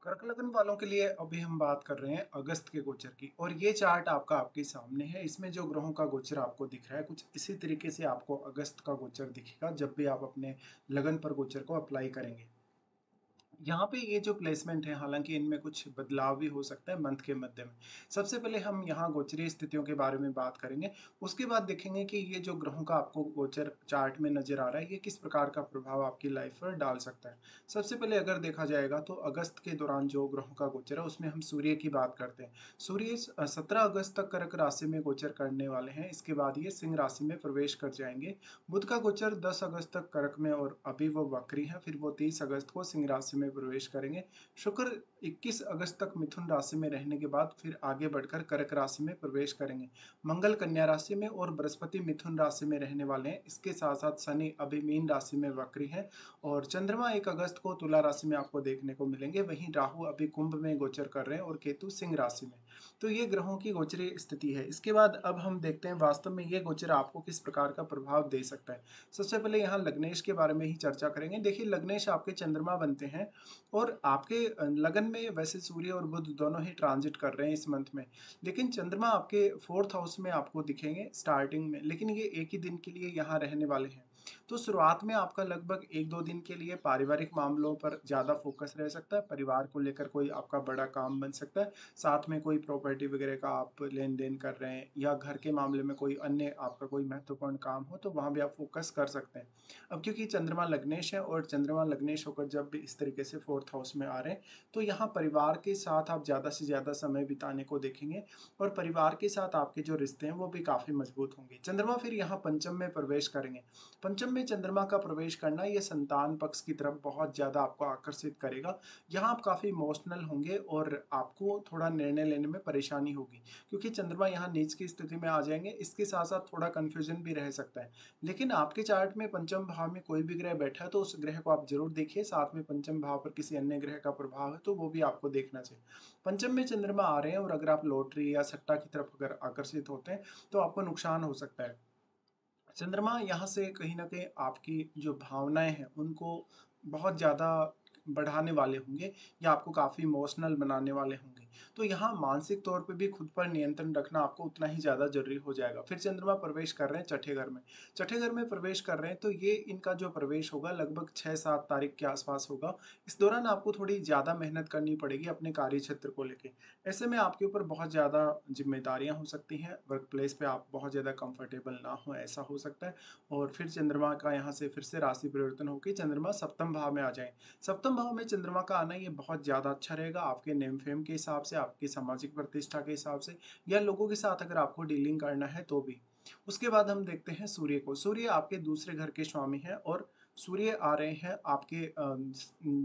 कर्क लगन वालों के लिए अभी हम बात कर रहे हैं अगस्त के गोचर की। और ये चार्ट आपका आपके सामने है। इसमें जो ग्रहों का गोचर आपको दिख रहा है कुछ इसी तरीके से आपको अगस्त का गोचर दिखेगा जब भी आप अपने लगन पर गोचर को अप्लाई करेंगे। यहाँ पे ये जो प्लेसमेंट है हालांकि इनमें कुछ बदलाव भी हो सकता है मंथ के मध्य में। सबसे पहले हम यहाँ गोचरीय स्थितियों के बारे में बात करेंगे। उसके बाद देखेंगे कि ये जो ग्रहों का आपको गोचर चार्ट में नजर आ रहा है ये किस प्रकार का प्रभाव आपकी लाइफ पर डाल सकता है। सबसे पहले अगर देखा जाएगा तो अगस्त के दौरान जो ग्रहों का गोचर है उसमें हम सूर्य की बात करते हैं। सूर्य 17 अगस्त तक कर्क राशि में गोचर करने वाले हैं। इसके बाद ये सिंह राशि में प्रवेश कर जाएंगे। बुध का गोचर 10 अगस्त तक कर्क में और अभी वो वक्री है। फिर वो 30 अगस्त को सिंह राशि में प्रवेश करेंगे। शुक्र 21 अगस्त तक मिथुन राशि में रहने के बाद फिर आगे बढ़कर कर्क राशि में प्रवेश करेंगे। मंगल कन्या राशि में और बृहस्पति मिथुन राशि में रहने वाले हैं। इसके साथ साथ शनि अभी मीन राशि में वक्री है और चंद्रमा 1 अगस्त को तुला राशि में आपको देखने को मिलेंगे। वहीं राहु अभी कुंभ में गोचर कर रहे हैं और केतु सिंह राशि में। तो ये ग्रहों की गोचरीय स्थिति है। इसके बाद अब हम देखते हैं वास्तव में ये गोचर आपको किस प्रकार का प्रभाव दे सकता है। सबसे पहले यहाँ लग्नेश के बारे में ही चर्चा करेंगे। देखिए लग्नेश आपके चंद्रमा बनते हैं और आपके लगन में वैसे सूर्य और बुध दोनों ही ट्रांजिट कर रहे हैं इस मंथ में। लेकिन चंद्रमा आपके फोर्थ हाउस में आपको दिखेंगे स्टार्टिंग में, लेकिन ये एक ही दिन के लिए यहाँ रहने वाले हैं। तो शुरुआत में आपका लगभग 1-2 दिन के लिए पारिवारिक मामलों पर ज़्यादा फोकस रह सकता है। परिवार को लेकर कोई आपका बड़ा काम बन सकता है। साथ में कोई प्रॉपर्टी वगैरह का आप लेन देन कर रहे हैं या घर के मामले में कोई अन्य आपका कोई महत्वपूर्ण काम हो तो वहाँ भी आप फोकस कर सकते हैं। अब क्योंकि चंद्रमा लग्नेश है और चंद्रमा लग्नेश होकर जब भी इस तरीके से फोर्थ हाउस में आ रहे हैं तो यहाँ परिवार के साथ आप ज़्यादा से ज़्यादा समय बिताने को देखेंगे और परिवार के साथ आपके जो रिश्ते हैं वो भी काफ़ी मजबूत होंगे। चंद्रमा फिर यहाँ पंचम में प्रवेश करेंगे। पंचम में चंद्रमा का प्रवेश करना ये संतान पक्ष की तरफ बहुत ज़्यादा आपको आकर्षित करेगा। यहाँ आप काफ़ी इमोशनल होंगे और आपको थोड़ा निर्णय लेने में परेशानी होगी क्योंकि चंद्रमा यहाँ नीच की स्थिति में आ जाएंगे। इसके साथ साथ थोड़ा कन्फ्यूजन भी रह सकता है। लेकिन आपके चार्ट में पंचम भाव में कोई भी ग्रह बैठा है तो उस ग्रह को आप जरूर देखिए। साथ में पंचम भाव पर किसी अन्य ग्रह का प्रभाव है तो वो भी आपको देखना चाहिए। पंचम में चंद्रमा आ रहे हैं और अगर आप लॉटरी या सट्टा की तरफ अगर आकर्षित होते हैं तो आपको नुकसान हो सकता है। चंद्रमा यहाँ से कहीं न कहीं आपकी जो भावनाएँ हैं, उनको बहुत ज़्यादा बढ़ाने वाले होंगे या आपको काफ़ी इमोशनल बनाने वाले होंगे। तो यहाँ मानसिक तौर पे भी खुद पर नियंत्रण रखना आपको उतना ही ज़्यादा ज़रूरी हो जाएगा। फिर चंद्रमा प्रवेश कर रहे हैं छठे घर में। छठे घर में प्रवेश कर रहे हैं तो ये इनका जो प्रवेश होगा लगभग 6-7 तारीख के आसपास होगा। इस दौरान आपको थोड़ी ज़्यादा मेहनत करनी पड़ेगी अपने कार्य क्षेत्र को लेके। ऐसे में आपके ऊपर बहुत ज़्यादा ज़िम्मेदारियाँ हो सकती हैं। वर्क प्लेस पे आप बहुत ज़्यादा कंफर्टेबल ना हो, ऐसा हो सकता है। और फिर चंद्रमा का यहाँ से फिर से राशि परिवर्तन होके चंद्रमा सप्तम भाव में आ जाएँ। सप्तम भाव में चंद्रमा का आना ये बहुत ज़्यादा अच्छा रहेगा आपके नेम फेम के हिसाब से, आपकी सामाजिक प्रतिष्ठा के हिसाब से या लोगों के साथ अगर आपको डीलिंग करना है तो भी। उसके बाद हम देखते हैं सूर्य को। सूर्य आपके दूसरे घर के स्वामी हैं और सूर्य आ रहे हैं आपके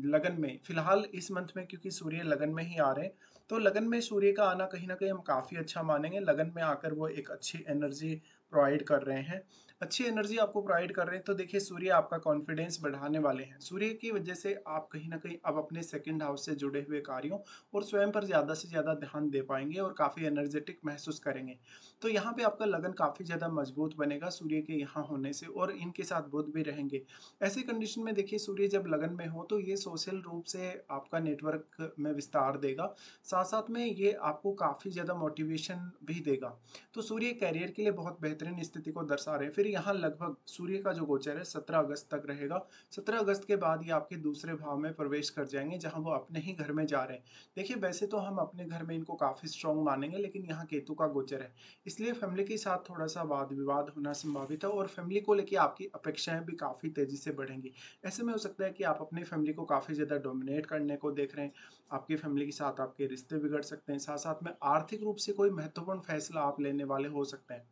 लगन में। फिलहाल इस मंथ में क्योंकि सूर्य लगन में ही आ रहे हैं, तो लगन में सूर्य का आना कहीं न कहीं हम काफ़ी अच्छा मानेंगे। लगन में आकर वो एक अच्छी एनर्जी प्रोवाइड कर रहे हैं। अच्छी एनर्जी आपको प्रोवाइड कर रहे हैं तो देखिए सूर्य आपका कॉन्फिडेंस बढ़ाने वाले हैं। सूर्य की वजह से आप कहीं न कहीं अब अपने सेकंड हाउस से जुड़े हुए कार्यों और स्वयं पर ज़्यादा से ज़्यादा ध्यान दे पाएँगे और काफ़ी एनर्जेटिक महसूस करेंगे। तो यहाँ पे आपका लगन काफ़ी ज़्यादा मजबूत बनेगा सूर्य के यहाँ होने से और इनके साथ बुध भी रहेंगे। ऐसी कंडीशन में देखिए सूर्य जब लगन में हो तो ये सोशल रूप से आपका नेटवर्क में विस्तार देगा। साथ-साथ में ये आपको काफ़ी ज़्यादा मोटिवेशन भी देगा। तो सूर्य करियर के लिए बहुत बेहतरीन स्थिति को दर्शा रहे हैं। फिर यहाँ लगभग सूर्य का जो गोचर है 17 अगस्त तक रहेगा। 17 अगस्त के बाद ये आपके दूसरे भाव में प्रवेश कर जाएँगे जहाँ वो अपने ही घर में जा रहे हैं। देखिए वैसे तो हम अपने घर में इनको काफ़ी स्ट्रॉन्ग मानेंगे लेकिन यहाँ केतु का गोचर है। इसलिए फैमिली के साथ थोड़ा-सा वाद-विवाद होना संभावित है और फैमिली को लेके आपकी अपेक्षाएँ भी काफ़ी तेज़ी से बढ़ेंगी। ऐसे में हो सकता है कि आप अपनी फैमिली को काफ़ी ज़्यादा डोमिनेट करने को देख रहे हैं। आपकी फैमिली के साथ आपके रिश्ते बिगड़ सकते हैं। साथ-साथ में आर्थिक रूप से कोई महत्वपूर्ण फैसला आप लेने वाले हो सकते हैं।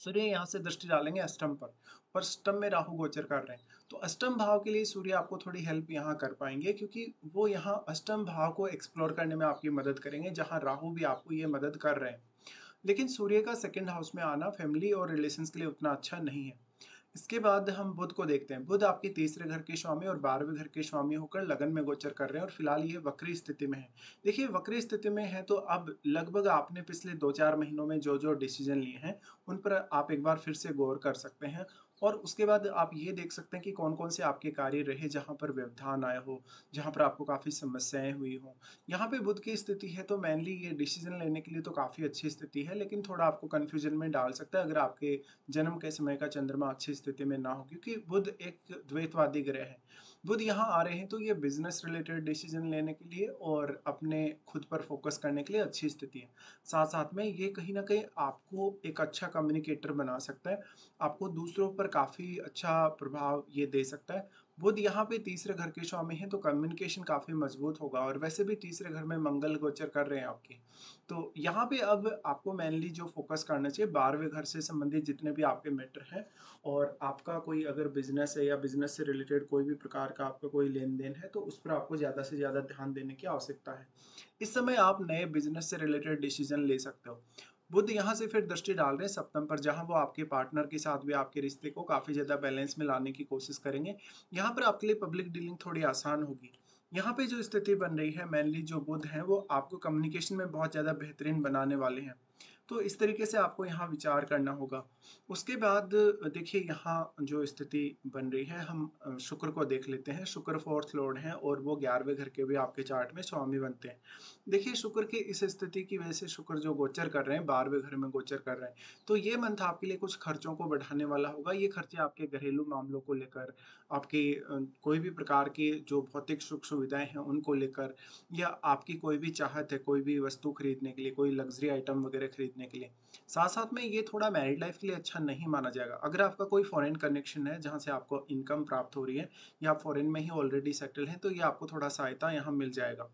सूर्य यहाँ से दृष्टि डालेंगे अष्टम पर और अष्टम में राहु गोचर कर रहे हैं। तो अष्टम भाव के लिए सूर्य आपको थोड़ी हेल्प यहाँ कर पाएंगे क्योंकि वो यहाँ अष्टम भाव को एक्सप्लोर करने में आपकी मदद करेंगे जहाँ राहु भी आपको ये मदद कर रहे हैं। लेकिन सूर्य का सेकंड हाउस में आना फैमिली और रिलेशंस के लिए उतना अच्छा नहीं है। इसके बाद हम बुध को देखते हैं। बुध आपके तीसरे घर के स्वामी और 12वें घर के स्वामी होकर लगन में गोचर कर रहे हैं और फिलहाल ये वक्री स्थिति में है। देखिए वक्री स्थिति में है तो अब लगभग आपने पिछले 2-4 महीनों में जो-जो डिसीजन लिए हैं, उन पर आप एक बार फिर से गौर कर सकते हैं और उसके बाद आप ये देख सकते हैं कि कौन-कौन से आपके कार्य रहे जहाँ पर व्यवधान आया हो, जहाँ पर आपको काफ़ी समस्याएँ हुई हों। यहाँ पे बुध की स्थिति है तो मेनली ये डिसीज़न लेने के लिए तो काफ़ी अच्छी स्थिति है, लेकिन थोड़ा आपको कन्फ्यूज़न में डाल सकता है अगर आपके जन्म के समय का चंद्रमा अच्छी स्थिति में ना हो, क्योंकि बुध एक द्वैतवादी ग्रह है। बुध यहाँ आ रहे हैं तो ये बिज़नेस रिलेटेड डिसीज़न लेने के लिए और अपने खुद पर फ़ोकस करने के लिए अच्छी स्थिति है। साथ-साथ में ये कहीं न कहीं आपको एक अच्छा कम्युनिकेटर बना सकता है, आपको दूसरों पर काफ़ी अच्छा प्रभाव ये दे सकता है। बुध यहाँ पे तीसरे घर के स्वामी हैं तो कम्युनिकेशन काफ़ी मज़बूत होगा और वैसे भी तीसरे घर में मंगल गोचर कर रहे हैं आपके। तो यहाँ पे अब आपको मेनली जो फ़ोकस करना चाहिए 12वें घर से संबंधित जितने भी आपके मैटर हैं और आपका कोई अगर बिज़नेस है या बिज़नेस से रिलेटेड कोई भी प्रकार का आपका कोई लेन-देन है तो उस पर आपको ज़्यादा से ज़्यादा ध्यान देने की आवश्यकता है। इस समय आप नए बिज़नेस से रिलेटेड डिसीज़न ले सकते हो। बुध यहाँ से फिर दृष्टि डाल रहे हैं सप्तम पर, जहाँ वो आपके पार्टनर के साथ भी आपके रिश्ते को काफ़ी ज़्यादा बैलेंस में लाने की कोशिश करेंगे। यहाँ पर आपके लिए पब्लिक डीलिंग थोड़ी आसान होगी। यहाँ पे जो स्थिति बन रही है मेनली जो बुध हैं वो आपको कम्युनिकेशन में बहुत ज़्यादा बेहतरीन बनाने वाले हैं। तो इस तरीके से आपको यहाँ विचार करना होगा। उसके बाद देखिए यहाँ जो स्थिति बन रही है हम शुक्र को देख लेते हैं। शुक्र 4th लॉर्ड हैं और वो 11वें घर के भी आपके चार्ट में स्वामी बनते हैं। देखिए शुक्र की इस स्थिति की वजह से शुक्र जो गोचर कर रहे हैं 12वें घर में गोचर कर रहे हैं, तो ये मंथ आपके लिए कुछ खर्चों को बढ़ाने वाला होगा। ये खर्चे आपके घरेलू मामलों को लेकर, आपके कोई भी प्रकार की जो भौतिक सुख सुविधाएँ हैं उनको लेकर, या आपकी कोई भी चाहत है कोई भी वस्तु खरीदने के लिए, कोई लग्ज़री आइटम वगैरह खरीदने के लिए। साथ-साथ में ये थोड़ा मैरिड लाइफ़ के लिए अच्छा नहीं माना जाएगा। अगर आपका कोई फ़ॉरेन कनेक्शन है जहाँ से आपको इनकम प्राप्त हो रही है या आप फ़ॉरेन में ही ऑलरेडी सेटल हैं, तो ये आपको थोड़ा सहायता यहाँ मिल जाएगा।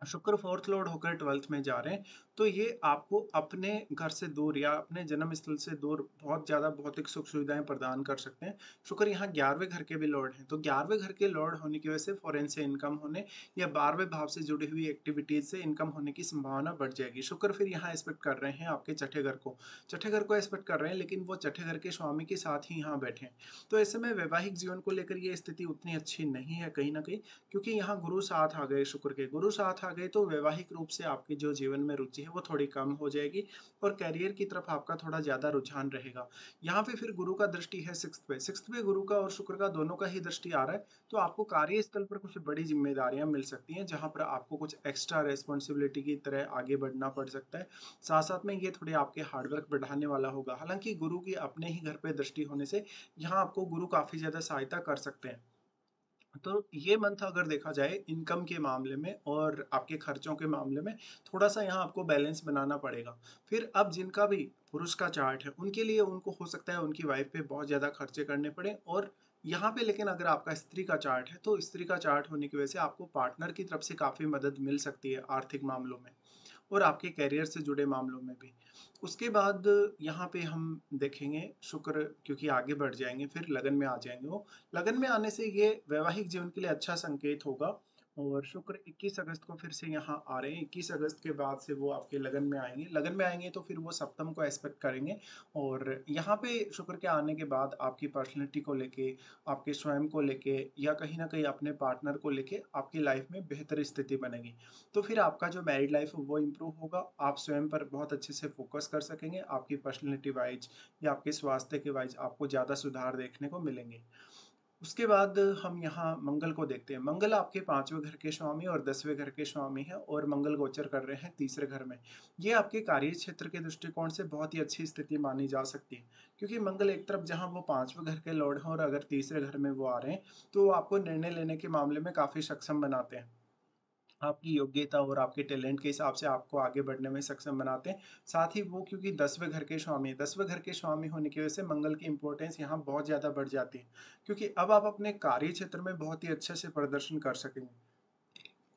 शुक्र 4th लॉर्ड होकर 12th में जा रहे हैं, तो ये आपको अपने घर से दूर या अपने जन्म स्थल से दूर बहुत ज़्यादा भौतिक सुख-सुविधाएँ प्रदान कर सकते हैं। शुक्र यहाँ 11वें घर के भी लॉर्ड हैं, तो 11वें घर के लॉर्ड होने की वजह से फ़ॉरेन से इनकम होने या 12वें भाव से जुड़ी हुई एक्टिविटीज़ से इनकम होने की संभावना बढ़ जाएगी। शुक्र फिर यहाँ एस्पेक्ट कर रहे हैं आपके छठे घर को। छठे घर को एस्पेक्ट कर रहे हैं, लेकिन वो छठे घर के स्वामी के साथ ही यहाँ बैठे हैं। तो ऐसे में वैवाहिक जीवन को लेकर ये स्थिति उतनी अच्छी नहीं है कहीं न कहीं, क्योंकि यहाँ गुरु साथ आ गए शुक्र के। गुरु साथ आ गए तो वैवाहिक रूप से आपकी जो जीवन में रुचि है वो थोड़ी कम हो जाएगी और करियर की तरफ आपका थोड़ा ज़्यादा रुझान रहेगा। यहाँ पे फिर गुरु का दृष्टि है 6th पे। 6th पे गुरु का और शुक्र का दोनों का ही दृष्टि आ रहा है, तो आपको कार्यस्थल पर कुछ बड़ी ज़िम्मेदारियाँ मिल सकती हैं, जहाँ पर आपको कुछ एक्स्ट्रा रिस्पॉन्सिबिलिटी की तरह आगे बढ़ना पड़ सकता है। साथ-साथ में ये थोड़े आपके हार्ड वर्क बढ़ाने वाला होगा। हालाँकि गुरु की अपने ही घर पे दृष्टि होने से यहाँ आपको गुरु काफ़ी ज़्यादा सहायता कर सकते हैं। तो ये मंथ अगर देखा जाए इनकम के मामले में और आपके खर्चों के मामले में थोड़ा-सा यहाँ आपको बैलेंस बनाना पड़ेगा। फिर अब जिनका भी पुरुष का चार्ट है, उनके लिए उनको हो सकता है उनकी वाइफ़ पे बहुत ज़्यादा खर्चे करने पड़े, और यहाँ पे लेकिन अगर आपका स्त्री का चार्ट है, तो स्त्री का चार्ट होने की वजह से आपको पार्टनर की तरफ से काफ़ी मदद मिल सकती है आर्थिक मामलों में। और आपके करियर से जुड़े मामलों में भी। उसके बाद यहाँ पे हम देखेंगे शुक्र क्योंकि आगे बढ़ जाएँगे, फिर लगन में आ जाएँगे वो। लगन में आने से ये वैवाहिक जीवन के लिए अच्छा संकेत होगा, और शुक्र 21 अगस्त को फिर से यहाँ आ रहे हैं। 21 अगस्त के बाद से वो आपके लगन में आएँगे। लगन में आएँगे तो फिर वो सप्तम को एस्पेक्ट करेंगे, और यहाँ पे शुक्र के आने के बाद आपकी पर्सनैलिटी को लेके, आपके स्वयं को लेके या कहीं न कहीं अपने पार्टनर को लेके आपकी लाइफ़ में बेहतर स्थिति बनेगी। तो फिर आपका जो मैरिड लाइफ है वो इम्प्रूव होगा, आप स्वयं पर बहुत अच्छे से फ़ोकस कर सकेंगे, आपकी पर्सनैलिटी वाइज़ या आपके स्वास्थ्य के वाइज़ आपको ज़्यादा सुधार देखने को मिलेंगे। उसके बाद हम यहाँ मंगल को देखते हैं। मंगल आपके 5वें घर के स्वामी और 10वें घर के स्वामी हैं, और मंगल गोचर कर रहे हैं तीसरे घर में। ये आपके कार्य क्षेत्र के दृष्टिकोण से बहुत ही अच्छी स्थिति मानी जा सकती है, क्योंकि मंगल एक तरफ जहाँ वो 5वें घर के लॉर्ड हैं और अगर तीसरे घर में वो आ रहे हैं, तो वो आपको निर्णय लेने के मामले में काफ़ी सक्षम बनाते हैं। आपकी योग्यता और आपके टैलेंट के हिसाब से आपको आगे बढ़ने में सक्षम बनाते हैं। साथ ही वो क्योंकि 10वें घर के स्वामी हैं, 10वें घर के स्वामी होने की वजह से मंगल की इम्पोर्टेंस यहाँ बहुत ज़्यादा बढ़ जाती है, क्योंकि अब आप अपने कार्य क्षेत्र में बहुत ही अच्छे से प्रदर्शन कर सकेंगे।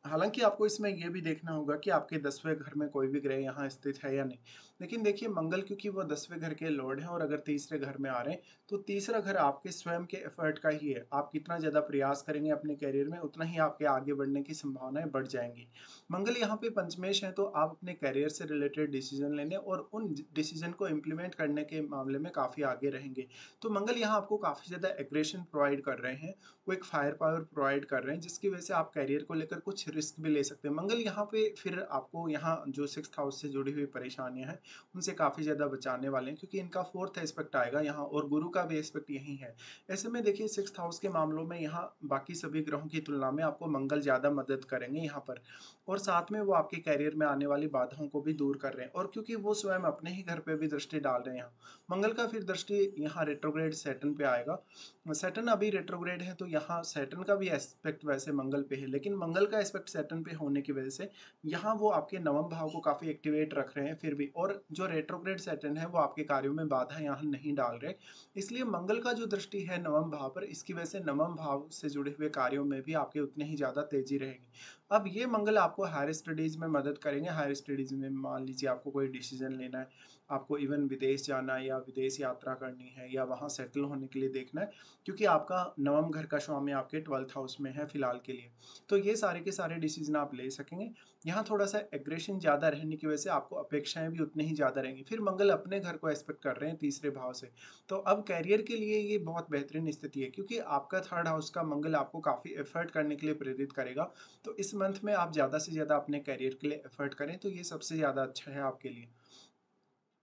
हालाँकि आपको इसमें ये भी देखना होगा कि आपके 10वें घर में कोई भी ग्रह यहाँ स्थित है या नहीं। लेकिन देखिए मंगल क्योंकि वो 10वें घर के लॉर्ड हैं और अगर तीसरे घर में आ रहे हैं, तो तीसरा घर आपके स्वयं के एफर्ट का ही है। आप कितना ज़्यादा प्रयास करेंगे अपने करियर में, उतना ही आपके आगे बढ़ने की संभावनाएँ बढ़ जाएँगी। मंगल यहाँ पे पंचमेश है, तो आप अपने करियर से रिलेटेड डिसीज़न लेने और उन डिसीज़न को इम्प्लीमेंट करने के मामले में काफ़ी आगे रहेंगे। तो मंगल यहाँ आपको काफ़ी ज़्यादा एग्रेशन प्रोवाइड कर रहे हैं, वो एक फायर पावर प्रोवाइड कर रहे हैं, जिसकी वजह से आप करियर को लेकर कुछ रिस्क भी ले सकते हैं। मंगल यहाँ पे फिर आपको यहाँ जो 6th हाउस से जुड़ी हुई परेशानियाँ हैं, उनसे काफ़ी ज़्यादा बचाने वाले हैं, क्योंकि इनका 4th एस्पेक्ट आएगा यहाँ और गुरु का भी एस्पेक्ट यही है। ऐसे में देखिए 6th हाउस के मामलों में यहाँ बाकी सभी ग्रहों की तुलना में आपको मंगल ज़्यादा मदद करेंगे यहाँ पर, और साथ में वो आपके करियर में आने वाली बाधाओं को भी दूर कर रहे हैं, और क्योंकि वो स्वयं अपने ही घर पे भी दृष्टि डाल रहे हैं यहाँ। मंगल का फिर दृष्टि यहाँ रेट्रोग्रेड सैटर्न पे आएगा। सैटर्न अभी रेट्रोग्रेड है, तो यहाँ सैटर्न का भी एस्पेक्ट वैसे मंगल पे है, लेकिन मंगल का एस्पेक्ट सैटर्न पे होने की वजह से यहाँ वो आपके नवम भाव को काफ़ी एक्टिवेट रख रहे हैं फिर भी, और जो रेट्रोग्रेड सैटर्न है वो आपके कार्यों में बाधा यहाँ नहीं डाल रहे। इसलिए मंगल का जो दृष्टि है नवम भाव पर, इसकी वजह से नवम भाव से जुड़े हुए कार्यों में भी आपके उतने ही ज़्यादा तेजी रहेगी। अब ये मंगल आपको हायर स्टडीज़ में मदद करेंगे। हायर स्टडीज़ में मान लीजिए आपको कोई डिसीजन लेना है, आपको इवन विदेश जाना है या विदेश यात्रा करनी है या वहाँ सेटल होने के लिए देखना है, क्योंकि आपका नवम घर का स्वामी आपके 12th हाउस में है फिलहाल के लिए। तो ये सारे के सारे डिसीजन आप ले सकेंगे। यहाँ थोड़ा-सा एग्रेशन ज़्यादा रहने की वजह से आपको अपेक्षाएँ भी उतनी ही ज़्यादा रहेंगी। फिर मंगल अपने घर को एस्पेक्ट कर रहे हैं तीसरे भाव से। तो अब करियर के लिए ये बहुत बेहतरीन स्थिति है, क्योंकि आपका 3rd हाउस का मंगल आपको काफ़ी एफर्ट करने के लिए प्रेरित करेगा। तो इस मंथ में आप ज़्यादा से ज़्यादा अपने करियर के लिए एफर्ट करें, तो ये सबसे ज़्यादा अच्छा है आपके लिए।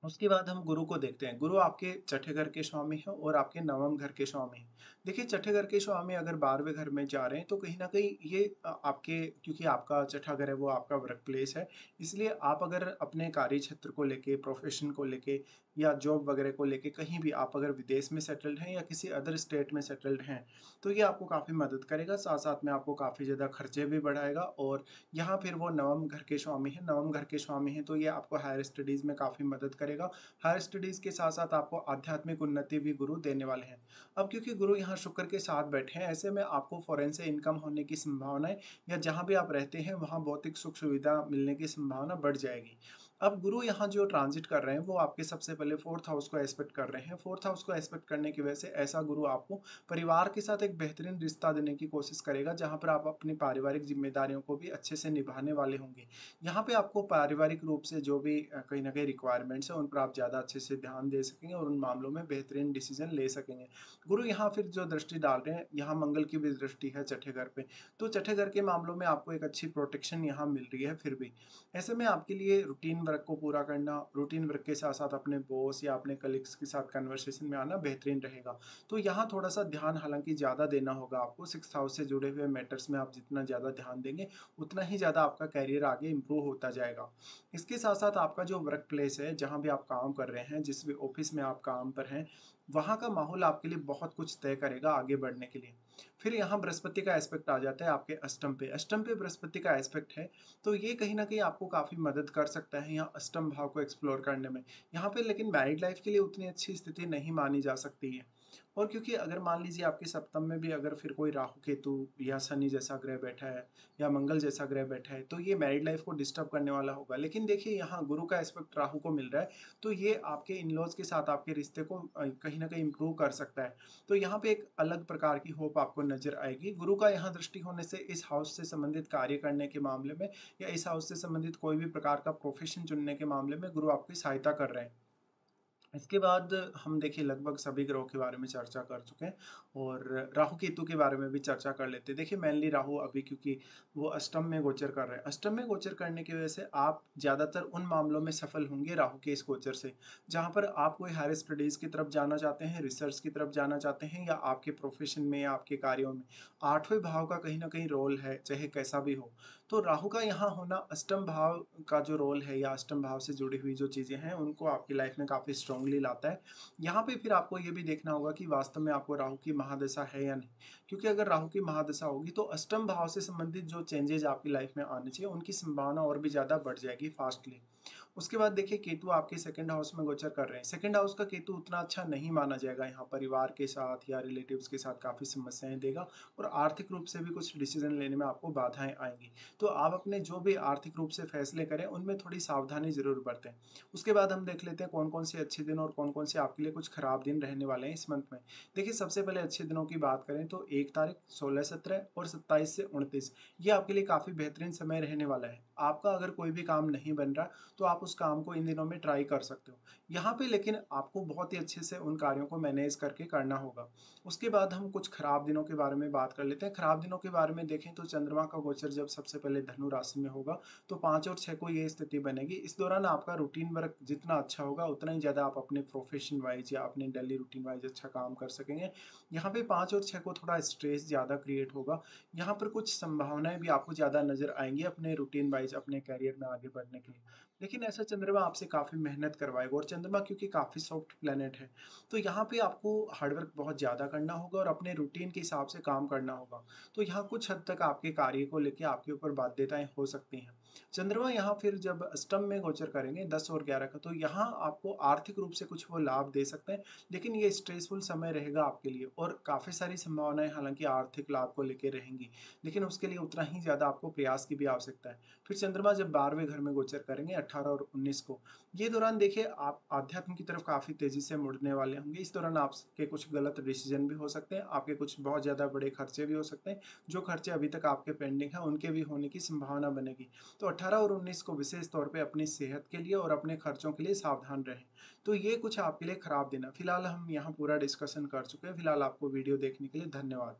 उसके बाद हम गुरु को देखते हैं। गुरु आपके छठे घर के स्वामी हैं और आपके नवम घर के स्वामी हैं। देखिए छठे घर के स्वामी अगर 12वें घर में जा रहे हैं, तो कहीं न कहीं ये आपके, क्योंकि आपका छठा घर है वो आपका वर्क प्लेस है, इसलिए आप अगर अपने कार्य क्षेत्र को लेके, प्रोफ़ेशन को लेके या जॉब वगैरह को लेके कहीं भी आप अगर विदेश में सेटल्ड हैं या किसी अदर स्टेट में सेटल्ड हैं, तो ये आपको काफ़ी मदद करेगा। साथ-साथ में आपको काफ़ी ज़्यादा खर्चे भी बढ़ाएगा, और यहाँ फिर वो नवम घर के स्वामी हैं, नवम घर के स्वामी हैं, तो ये आपको हायर स्टडीज़ में काफ़ी मदद करेगा। हायर स्टडीज़ के साथ-साथ आपको आध्यात्मिक उन्नति भी गुरु देने वाले हैं। अब क्योंकि गुरु यहाँ शुक्र के साथ बैठे हैं, ऐसे में आपको फ़ॉरेन से इनकम होने की संभावनाएँ, या जहाँ भी आप रहते हैं वहाँ भौतिक सुख-सुविधा मिलने की संभावना बढ़ जाएगी। अब गुरु यहाँ जो ट्रांज़िट कर रहे हैं वो आपके सबसे पहले 4th हाउस को एस्पेक्ट कर रहे हैं। 4th हाउस को एस्पेक्ट करने की वजह से ऐसा गुरु आपको परिवार के साथ एक बेहतरीन रिश्ता देने की कोशिश करेगा, जहाँ पर आप अपनी पारिवारिक ज़िम्मेदारियों को भी अच्छे से निभाने वाले होंगे। यहाँ पे आपको पारिवारिक रूप से जो भी कहीं न कहीं रिक्वायरमेंट्स हैं, उन पर आप ज़्यादा अच्छे से ध्यान दे सकेंगे और उन मामलों में बेहतरीन डिसीज़न ले सकेंगे। गुरु यहाँ फिर जो दृष्टि डाल रहे हैं, यहाँ मंगल की भी दृष्टि है छठे घर पे, तो छठे घर के मामलों में आपको एक अच्छी प्रोटेक्शन यहाँ मिल रही है फिर भी। ऐसे में आपके लिए रूटीन वर्क को पूरा करना, रूटीन वर्क के साथ-साथ अपने बॉस या अपने कलीग्स के साथ कन्वर्सेशन में आना बेहतरीन रहेगा। तो यहाँ थोड़ा-सा ध्यान हालाँकि ज़्यादा देना होगा आपको। 6th हाउस से जुड़े हुए मैटर्स में आप जितना ज़्यादा ध्यान देंगे, उतना ही ज़्यादा आपका करियर आगे इम्प्रूव होता जाएगा। इसके साथ-साथ आपका जो वर्क प्लेस है, जहाँ भी आप काम कर रहे हैं, जिस भी ऑफ़िस में आप काम पर हैं, वहाँ का माहौल आपके लिए बहुत कुछ तय करेगा आगे बढ़ने के लिए। फिर यहाँ बृहस्पति का एस्पेक्ट आ जाता है आपके अष्टम पे। अष्टम पे बृहस्पति का एस्पेक्ट है, तो ये कहीं न कहीं आपको काफ़ी मदद कर सकता है यहाँ अष्टम भाव को एक्सप्लोर करने में। यहाँ पे लेकिन मैरिड लाइफ़ के लिए उतनी अच्छी स्थिति नहीं मानी जा सकती है। और क्योंकि अगर मान लीजिए आपके सप्तम में भी अगर फिर कोई राहु केतु या शनि जैसा ग्रह बैठा है या मंगल जैसा ग्रह बैठा है, तो ये मैरिड लाइफ को डिस्टर्ब करने वाला होगा। लेकिन देखिए यहाँ गुरु का एस्पेक्ट राहु को मिल रहा है, तो ये आपके इन-लॉज़ के साथ आपके रिश्ते को कहीं न कहीं इम्प्रूव कर सकता है। तो यहाँ पे एक अलग प्रकार की होप आपको नज़र आएगी। गुरु का यहाँ दृष्टि होने से इस हाउस से संबंधित कार्य करने के मामले में या इस हाउस से संबंधित कोई भी प्रकार का प्रोफ़ेशन चुनने के मामले में गुरु आपकी सहायता कर रहे हैं। इसके बाद हम देखिए लगभग सभी ग्रहों के बारे में चर्चा कर चुके हैं, और राहु केतु के बारे में भी चर्चा कर लेते हैं। देखिए मेनली राहु अभी क्योंकि वो अष्टम में गोचर कर रहे हैं, अष्टम में गोचर करने की वजह से आप ज़्यादातर उन मामलों में सफल होंगे राहु के इस गोचर से, जहाँ पर आप कोई हायर स्टडीज़ की तरफ जाना चाहते हैं, रिसर्च की तरफ जाना चाहते हैं, या आपके प्रोफेशन में या आपके कार्यों में 8वें भाव का कहीं न कहीं रोल है, चाहे कैसा भी हो। तो राहु का यहाँ होना अष्टम भाव का जो रोल है या अष्टम भाव से जुड़ी हुई जो चीज़ें हैं, उनको आपकी लाइफ में काफ़ी स्ट्रांगली लाता है। यहाँ पे फिर आपको ये भी देखना होगा कि वास्तव में आपको राहु की महादशा है या नहीं, क्योंकि अगर राहु की महादशा होगी तो अष्टम भाव से संबंधित जो चेंजेज आपकी लाइफ में आने चाहिए, उनकी संभावना और भी ज़्यादा बढ़ जाएगी फास्टली। उसके बाद देखिए केतु आपके सेकंड हाउस में गोचर कर रहे हैं। सेकंड हाउस का केतु उतना अच्छा नहीं माना जाएगा, यहाँ परिवार के साथ या रिलेटिव्स के साथ काफ़ी समस्याएँ देगा, और आर्थिक रूप से भी कुछ डिसीज़न लेने में आपको बाधाएँ आएँगी। तो आप अपने जो भी आर्थिक रूप से फैसले करें, उनमें थोड़ी सावधानी ज़रूर बरतें। उसके बाद हम देख लेते हैं कौन-कौन से अच्छे दिन और कौन-कौन से आपके लिए कुछ खराब दिन रहने वाले हैं इस मंथ में। देखिए सबसे पहले अच्छे दिनों की बात करें तो 1 तारीख, 16, 17 और 27 से 29, ये आपके लिए काफ़ी बेहतरीन समय रहने वाला है। आपका अगर कोई भी काम नहीं बन रहा, तो आप उस काम को इन दिनों में ट्राई कर सकते हो। यहाँ पे लेकिन आपको बहुत ही अच्छे से उन कार्यों को मैनेज करके करना होगा। उसके बाद हम कुछ खराब दिनों के बारे में बात कर लेते हैं। खराब दिनों के बारे में देखें तो चंद्रमा का गोचर जब सबसे पहले धनु राशि में होगा, तो 5 और 6 को ये स्थिति बनेगी। इस दौरान आपका रूटीन वर्क जितना अच्छा होगा, उतना ही ज़्यादा आप अपने प्रोफ़ेशन वाइज़ या अपने डेली रूटीन वाइज़ अच्छा काम कर सकेंगे। यहाँ पे 5 और 6 को थोड़ा स्ट्रेस ज़्यादा क्रिएट होगा। यहाँ पर कुछ संभावनाएँ भी आपको ज़्यादा नज़र आएँगी अपने रूटीन वाइज़ अपने करियर में आगे बढ़ने के लिए। लेकिन ऐसा चंद्रमा आपसे काफ़ी मेहनत करवाएगा, और चंद्रमा क्योंकि काफ़ी सॉफ्ट प्लैनेट है, तो यहाँ पे आपको हार्ड वर्क बहुत ज़्यादा करना होगा और अपने रूटीन के हिसाब से काम करना होगा। तो यहाँ कुछ हद तक आपके कार्य को लेके आपके ऊपर बाध्यताएँ हो सकती हैं। चंद्रमा यहाँ फिर जब अष्टम में गोचर करेंगे 10 और 11 का, तो यहाँ आपको आर्थिक रूप से कुछ वो लाभ दे सकते हैं, लेकिन ये स्ट्रेसफुल समय रहेगा आपके लिए, और काफ़ी सारी संभावनाएँ हालाँकि आर्थिक लाभ को लेके रहेंगी, लेकिन उसके लिए उतना ही ज़्यादा आपको प्रयास की भी आवश्यकता है। फिर चंद्रमा जब 12वें घर में गोचर करेंगे 18 और 19 को, ये दौरान देखिए आप आध्यात्म की तरफ काफ़ी तेज़ी से मुड़ने वाले होंगे। इस दौरान आपके कुछ गलत डिसीज़न भी हो सकते हैं, आपके कुछ बहुत ज़्यादा बड़े खर्चे भी हो सकते हैं, जो खर्चे अभी तक आपके पेंडिंग हैं, उनके भी होने की संभावना बनेगी। तो 18 और 19 को विशेष तौर पे अपनी सेहत के लिए और अपने खर्चों के लिए सावधान रहें। तो ये कुछ आपके लिए खराब दिन है। फिलहाल हम यहाँ पूरा डिस्कशन कर चुके हैं। फिलहाल आपको वीडियो देखने के लिए धन्यवाद।